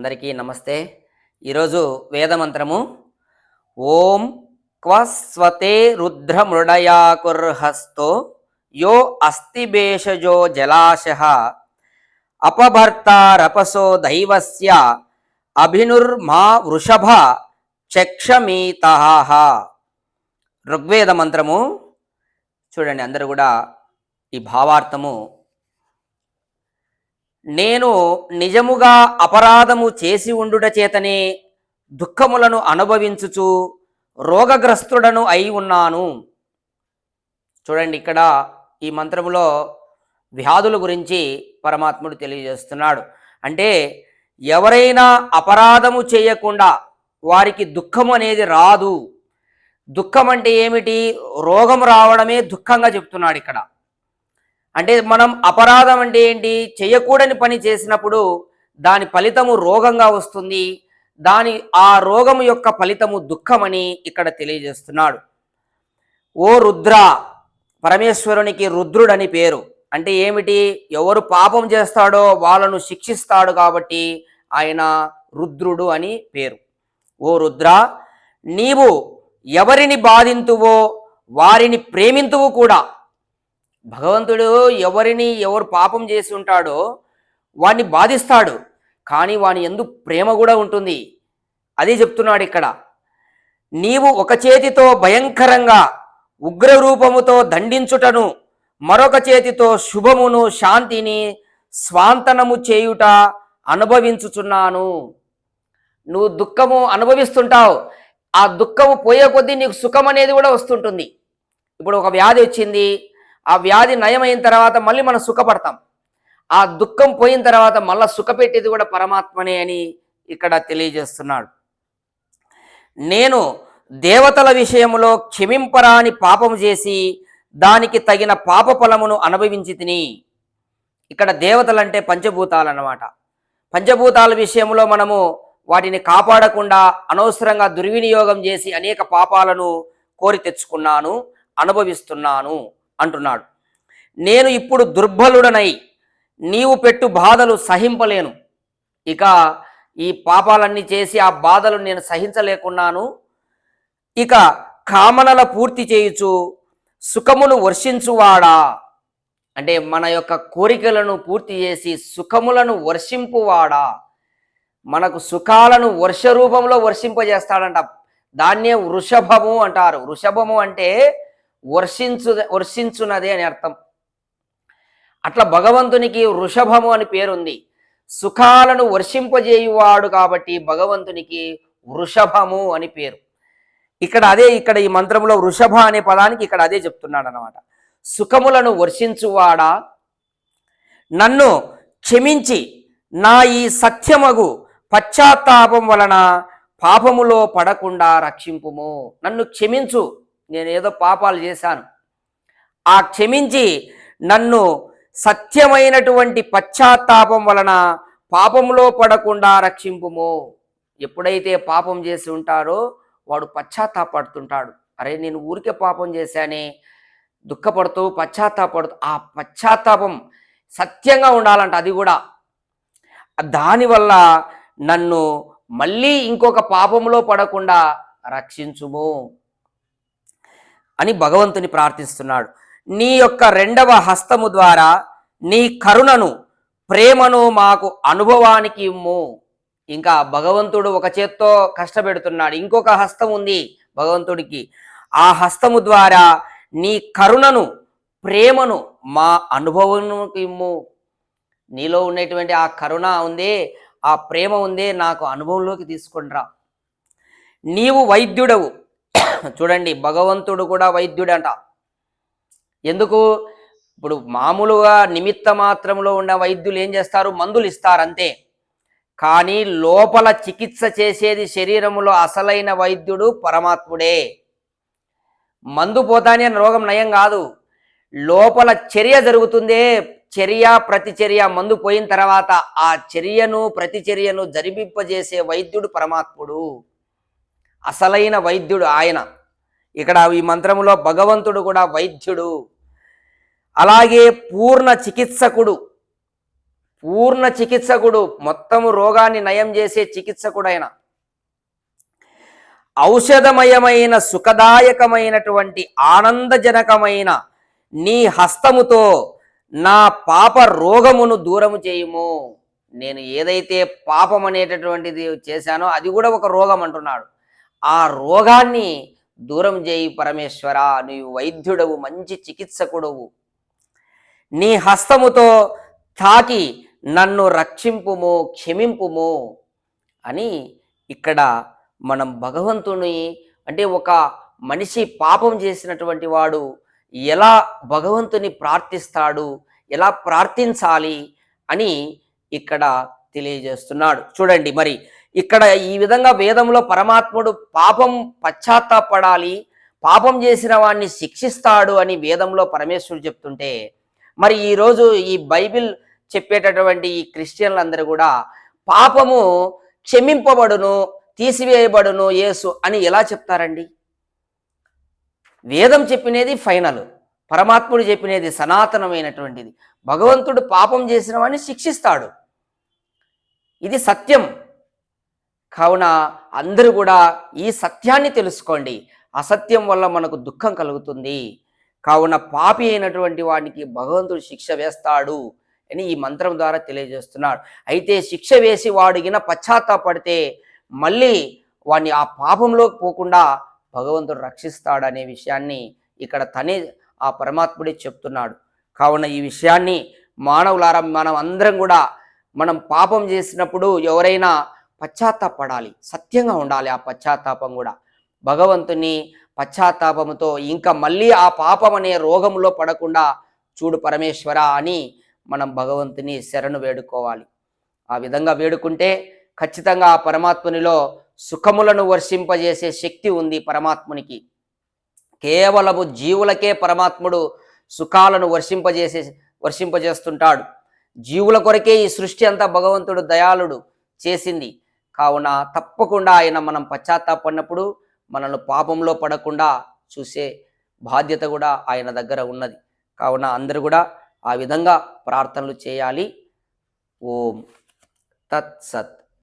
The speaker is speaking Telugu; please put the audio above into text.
అందరికీ నమస్తే. ఈరోజు వేదమంత్రము ఓం క్వస్వతే రుద్రమృడయాకుర్హస్తో యో అస్తి భేషజో జలాశః అపభర్తారపసో దైవస్య అభినుర్మా వృషభ చక్షమీతః. ఋగ్వేద మంత్రము చూడండి, అందరూ కూడా ఈ భావార్థము. నేను నిజముగా అపరాధము చేసి ఉండుట చేతనే దుఃఖములను అనుభవించుచు రోగగ్రస్తుడను అయి ఉన్నాను. చూడండి, ఇక్కడ ఈ మంత్రములో వ్యాధుల గురించి పరమాత్ముడు తెలియజేస్తున్నాడు. అంటే ఎవరైనా అపరాధము చేయకుండా వారికి దుఃఖం అనేది రాదు. దుఃఖం అంటే ఏమిటి? రోగం రావడమే దుఃఖంగా చెప్తున్నాడు ఇక్కడ. అంటే మనం అపరాధం అంటే ఏంటి? చేయకూడని పని చేసినప్పుడు దాని ఫలితము రోగంగా వస్తుంది. ఆ రోగము యొక్క ఫలితము దుఃఖమని ఇక్కడ తెలియజేస్తున్నాడు. ఓ రుద్ర, పరమేశ్వరునికి రుద్రుడని పేరు. అంటే ఏమిటి? ఎవరు పాపం చేస్తాడో వాళ్ళను శిక్షిస్తాడు కాబట్టి ఆయన రుద్రుడు అని పేరు. ఓ రుద్ర, నీవు ఎవరిని బాధింతువో వారిని ప్రేమింతువు కూడా. భగవంతుడు ఎవరు పాపం చేసి ఉంటాడో వాడిని బాధిస్తాడు, కానీ వాని యందు ప్రేమ కూడా ఉంటుంది. అదే చెప్తున్నాడు ఇక్కడ. నీవు ఒక చేతితో భయంకరంగా ఉగ్రరూపముతో దండించుటను, మరొక చేతితో శుభమును శాంతిని స్వాంతనము చేయుట అనుభవించుచున్నాను. నువ్వు దుఃఖము అనుభవిస్తుంటావు, ఆ దుఃఖము పోయే కొద్దీ నీకు సుఖం అనేది కూడా వస్తుంటుంది. ఇప్పుడు ఒక వ్యాధి వచ్చింది, ఆ వ్యాధి నయమైన తర్వాత మళ్ళీ మనం సుఖపడతాం. ఆ దుఃఖం పోయిన తర్వాత మళ్ళీ సుఖపెట్టేది కూడా పరమాత్మనే అని ఇక్కడ తెలియజేస్తున్నాడు. నేను దేవతల విషయంలో క్షమింపరాని పాపము చేసి దానికి తగిన పాప ఫలమును అనుభవించి తిని. ఇక్కడ దేవతలు అంటే పంచభూతాలు అన్నమాట. పంచభూతాల విషయంలో మనము వాటిని కాపాడకుండా అనవసరంగా దుర్వినియోగం చేసి అనేక పాపాలను కోరి తెచ్చుకున్నాను, అనుభవిస్తున్నాను అంటున్నాడు. నేను ఇప్పుడు దుర్బలుడనై నీవు పెట్టు బాధలు సహింపలేను. ఇక ఈ పాపాలన్నీ చేసి ఆ బాధలు నేను సహించలేకున్నాను. ఇక కామనల పూర్తి చేయుచు సుఖమును వర్షించువాడా. అంటే మన యొక్క కోరికలను పూర్తి చేసి సుఖములను వర్షింపువాడా. మనకు సుఖాలను వర్ష రూపంలో వర్షింపజేస్తాడంట. దాన్నే వృషభము అంటారు. వృషభము అంటే వర్షించునది అని అర్థం. అట్లా భగవంతునికి వృషభము అని పేరుంది. సుఖాలను వర్షింపజేయువాడు కాబట్టి భగవంతునికి వృషభము అని పేరు. ఇక్కడ ఈ మంత్రంలో వృషభ అనే పదానికి ఇక్కడ అదే చెప్తున్నాడు అన్నమాట. సుఖములను వర్షించువాడా, నన్ను క్షమించి నా ఈ సత్యమగు పశ్చాత్తాపం వలన పాపములో పడకుండా రక్షింపుము. నన్ను క్షమించు, నేనేదో పాపాలు చేశాను, ఆ క్షమించి నన్ను సత్యమైనటువంటి పశ్చాత్తాపం వలన పాపంలో పడకుండా రక్షింపుము. ఎప్పుడైతే పాపం చేసి ఉంటారో వాడు పశ్చాత్తాపడుతుంటాడు. అరే నేను ఊరికే పాపం చేశానే, దుఃఖపడుతూ పశ్చాత్తాపడుతూ, ఆ పశ్చాత్తాపం సత్యంగా ఉండాలంట. అది కూడా దానివల్ల నన్ను మళ్ళీ ఇంకొక పాపంలో పడకుండా రక్షించుము అని భగవంతుని ప్రార్థిస్తున్నాడు. నీ యొక్క రెండవ హస్తము ద్వారా నీ కరుణను, ప్రేమను మాకు అనుభవానికి ఇమ్ము. ఇంకా భగవంతుడు ఒక చేత్తో కష్టపెడుతున్నాడు, ఇంకొక హస్తం ఉంది భగవంతుడికి. ఆ హస్తము ద్వారా నీ కరుణను, ప్రేమను మా అనుభవానికి ఇమ్ము. నీలో ఉన్నటువంటి ఆ కరుణ ఉందే, ఆ ప్రేమ ఉందే, నాకు అనుభవంలోకి తీసుకొనిరా. నీవు వైద్యుడవు. చూడండి, భగవంతుడు కూడా వైద్యుడంట. ఎందుకు? ఇప్పుడు మామూలుగా నిమిత్త మాత్రంలో ఉన్న వైద్యులు ఏం చేస్తారు? మందులు ఇస్తారు అంతే. కానీ లోపల చికిత్స చేసేది శరీరంలో అసలైన వైద్యుడు పరమాత్ముడే. మందు పోతానే రోగం నయం కాదు, లోపల చర్య జరుగుతుందే, చర్య ప్రతిచర్య. మందు పోయిన తర్వాత ఆ చర్యను ప్రతిచర్యను జరిపింపజేసే వైద్యుడు పరమాత్ముడు, అసలైన వైద్యుడు ఆయన. ఇక్కడ ఈ మంత్రములో భగవంతుడు కూడా వైద్యుడు. అలాగే పూర్ణ చికిత్సకుడు. పూర్ణ చికిత్సకుడు, మొత్తము రోగాన్ని నయం చేసే చికిత్సకుడైన, ఔషధమయమైన సుఖదాయకమైనటువంటి ఆనందజనకమైన నీ హస్తముతో నా పాప రోగమును దూరము చేయుము. నేను ఏదైతే పాపం అనేటటువంటిది చేశానో అది కూడా ఒక రోగం అంటున్నాడు. ఆ రోగాన్ని దూరం చేయి పరమేశ్వర, నీవు వైద్యుడవు, మంచి చికిత్సకుడవు. నీ హస్తముతో తాకి నన్ను రక్షింపుము, క్షమింపుము అని ఇక్కడ మనం భగవంతుని, అంటే ఒక మనిషి పాపం చేసినటువంటి వాడు ఎలా భగవంతుని ప్రార్థిస్తాడు, ఎలా ప్రార్థించాలి అని ఇక్కడ తెలియజేస్తున్నాడు. చూడండి, మరి ఇక్కడ ఈ విధంగా వేదంలో పరమాత్ముడు పాపం పశ్చాత్తాపడాలి, పాపం చేసిన వాడిని శిక్షిస్తాడు అని వేదంలో పరమేశ్వరుడు చెప్తుంటే, మరి ఈరోజు ఈ బైబిల్ చెప్పేటటువంటి ఈ క్రిస్టియన్లందరూ కూడా పాపము క్షమింపబడును, తీసివేయబడును యేసు అని ఎలా చెప్తారండి? వేదం చెప్పినది ఫైనల్, పరమాత్ముడు చెప్పినది సనాతనమైనటువంటిది. భగవంతుడు పాపం చేసిన వాడిని శిక్షిస్తాడు, ఇది సత్యం. కావున అందరూ కూడా ఈ సత్యాన్ని తెలుసుకోండి. అసత్యం వల్ల మనకు దుఃఖం కలుగుతుంది. కావున పాపి అయినటువంటి వాడికి భగవంతుడు శిక్ష వేస్తాడు అని ఈ మంత్రం ద్వారా తెలియజేస్తున్నాడు. అయితే శిక్ష వేసి వాడిగిన పశ్చాత్తాపడితే మళ్ళీ వాడిని ఆ పాపంలోకి పోకుండా భగవంతుడు రక్షిస్తాడనే విషయాన్ని ఇక్కడ తనే ఆ పరమాత్ముడే చెప్తున్నాడు. కావున ఈ విషయాన్ని మానవులారా మనం అందరం కూడా, మనం పాపం చేసినప్పుడు ఎవరైనా పశ్చాత్తాపడాలి, సత్యంగా ఉండాలి. ఆ పశ్చాత్తాపం కూడా భగవంతుని పశ్చాత్తాపముతో ఇంకా మళ్ళీ ఆ పాపం అనే రోగంలో పడకుండా చూడు పరమేశ్వర అని మనం భగవంతుని శరణు వేడుకోవాలి. ఆ విధంగా వేడుకుంటే ఖచ్చితంగా ఆ పరమాత్మునిలో సుఖములను వర్షింపజేసే శక్తి ఉంది పరమాత్మునికి. కేవలము జీవులకే పరమాత్ముడు సుఖాలను వర్షింపజేస్తుంటాడు. జీవుల కొరకే ఈ సృష్టి అంతా భగవంతుడు దయాళుడు చేసింది. కావున తప్పకుండా ఆయన మనం పశ్చాత్తాపడినప్పుడు మనల్ని పాపంలో పడకుండా చూసే బాధ్యత కూడా ఆయన దగ్గర ఉన్నది. కావున అందరూ కూడా ఆ విధంగా ప్రార్థనలు చేయాలి. ఓం తత్సత్.